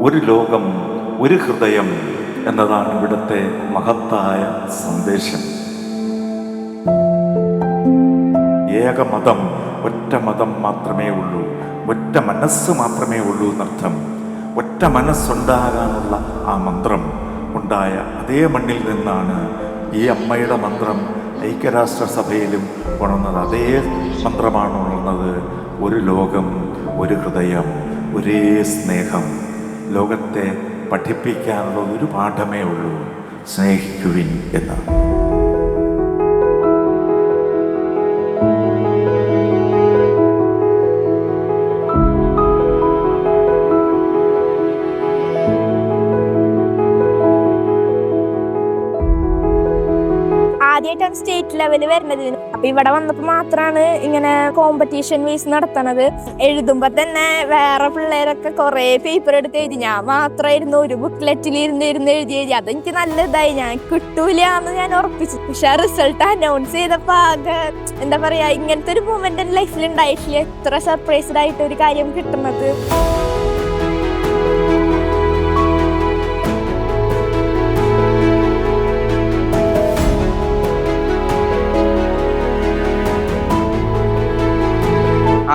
ഒരു ലോകം, ഒരു ഹൃദയം എന്നതാണ് ഇവിടുത്തെ മഹത്തായ സന്ദേശം. ഏക മതം, ഒറ്റ മതം മാത്രമേ ഉള്ളൂ, ഒറ്റ മനസ്സ് മാത്രമേ ഉള്ളൂ എന്നർത്ഥം. ഒറ്റ മനസ്സുണ്ടാകാനുള്ള ആ മന്ത്രം ഉണ്ടായ അതേ മണ്ണിൽ നിന്നാണ് ഈ അമ്മയുടെ മന്ത്രം ഐക്യരാഷ്ട്രസഭയിലും ഉണർന്നത്. അതേ മന്ത്രമാണ് ഉണർന്നത്. ഒരു ലോകം, ഒരു ഹൃദയം, ഒരേ സ്നേഹം. ലോകത്തെ പഠിപ്പിക്കാനുള്ള ഒരു പാഠമേ ഉള്ളൂ, സ്നേഹിക്കുവിൻ എന്ന്. ആദ്യമായിട്ടാണ് സ്റ്റേറ്റ് ലെവല് വരുന്നത്. അപ്പൊ ഇവിടെ വന്നപ്പോ മാത്രമാണ് ഇങ്ങനെ കോമ്പറ്റീഷൻ വൈസ് നടത്തണത്. എഴുതുമ്പോ തന്നെ വേറെ പിള്ളേരൊക്കെ കുറെ പേപ്പർ എടുത്ത് എഴുതി, ഞാൻ മാത്രമായിരുന്നു ഒരു ബുക്ക്ലെറ്റിൽ ഇരുന്ന് എഴുതി. അതെനിക്ക് നല്ല ഇതായി, ഞാൻ കിട്ടൂല എന്ന് ഞാൻ ഉറപ്പിച്ചു. പക്ഷെ റിസൾട്ട് അനൗൺസ് ചെയ്തപ്പോ ആകെ എന്താ പറയാ, ഇങ്ങനത്തെ ഒരു മൂമെന്റ് എന്റെ ലൈഫിൽ ഉണ്ടായിട്ടില്ല. എത്ര സർപ്രൈസ്ഡ് ആയിട്ട് ഒരു കാര്യം കിട്ടുന്നത്.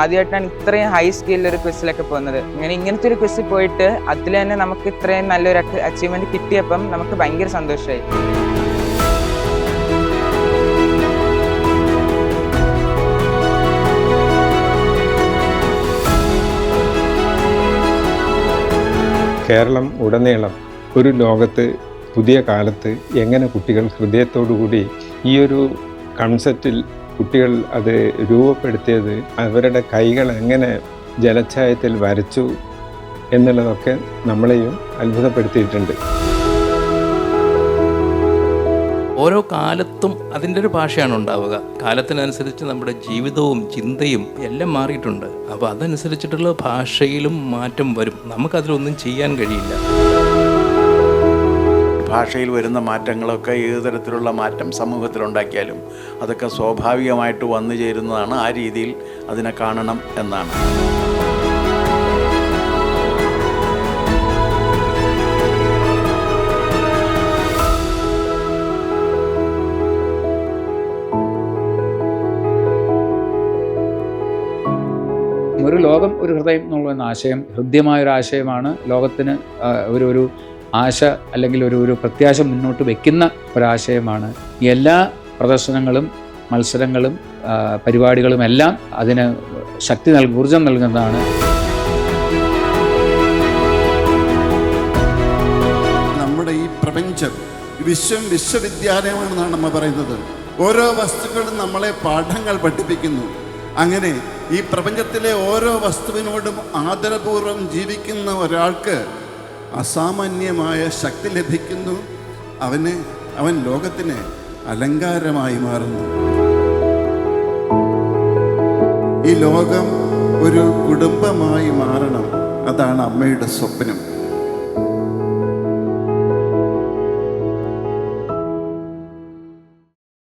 ആദ്യമായിട്ടാണ് ഇത്രയും ഹൈ സ്കെയിലൊരു ക്വിസിലൊക്കെ പോകുന്നത്. ഇങ്ങനത്തെ ഒരു ക്വിസിൽ പോയിട്ട് അതിൽ തന്നെ നമുക്ക് ഇത്രയും നല്ലൊരു അച്ചീവ്മെന്റ് കിട്ടിയപ്പം നമുക്ക് ഭയങ്കര സന്തോഷമായി. കേരളം ഉടനീളം ഒരു ലോകത്ത് പുതിയ കാലത്ത് എങ്ങനെ കുട്ടികൾ ഹൃദയത്തോടുകൂടി ഈ ഒരു കൺസെപ്റ്റിൽ കുട്ടികൾ അത് രൂപപ്പെടുത്തിയത്, അവരുടെ കൈകൾ എങ്ങനെ ജലച്ഛായത്തിൽ വരച്ചു എന്നുള്ളതൊക്കെ നമ്മളെയും അത്ഭുതപ്പെടുത്തിയിട്ടുണ്ട്. ഓരോ കാലത്തും അതിൻ്റെ ഒരു ഭാഷയാണ് ഉണ്ടാവുക. കാലത്തിനനുസരിച്ച് നമ്മുടെ ജീവിതവും ചിന്തയും എല്ലാം മാറിയിട്ടുണ്ട്. അപ്പോൾ അതനുസരിച്ചിട്ടുള്ള ഭാഷയിലും മാറ്റം വരും. നമുക്കതിലൊന്നും ചെയ്യാൻ കഴിയില്ല. ഭാഷയിൽ വരുന്ന മാറ്റങ്ങളൊക്കെ ഏത് തരത്തിലുള്ള മാറ്റം സമൂഹത്തിലുണ്ടാക്കിയാലും അതൊക്കെ സ്വാഭാവികമായിട്ട് വന്നു ചേരുന്നതാണ്. ആ രീതിയിൽ അതിനെ കാണണം എന്നാണ്. ഒരു ലോകം, ഒരു ഹൃദയം എന്നുള്ള ആശയം ഹൃദ്യമായൊരാശയമാണ്. ലോകത്തിന് ഒരു ആശ അല്ലെങ്കിൽ ഒരു പ്രത്യാശ മുന്നോട്ട് വയ്ക്കുന്ന ഒരാശയമാണ്. എല്ലാ പ്രദർശനങ്ങളും മത്സരങ്ങളും പരിപാടികളും എല്ലാം അതിന് ഊർജം നൽകുന്നതാണ്. നമ്മുടെ ഈ പ്രപഞ്ചം വിശ്വവിദ്യാലയമാണെന്നാണ് നമ്മൾ പറയുന്നത്. ഓരോ വസ്തുക്കളും നമ്മളെ പാഠങ്ങൾ പഠിപ്പിക്കുന്നു. അങ്ങനെ ഈ പ്രപഞ്ചത്തിലെ ഓരോ വസ്തുവിനോടും ആദരപൂർവ്വം ജീവിക്കുന്ന ഒരാൾക്ക് അസാമാന്യമായ ശക്തി ലഭിക്കുന്നു. അവൻ ലോകത്തിന് അലങ്കാരമായി മാറുന്നു. ഈ ലോകം ഒരു കുടുംബമായി മാറണം. അതാണ് അമ്മയുടെ സ്വപ്നം.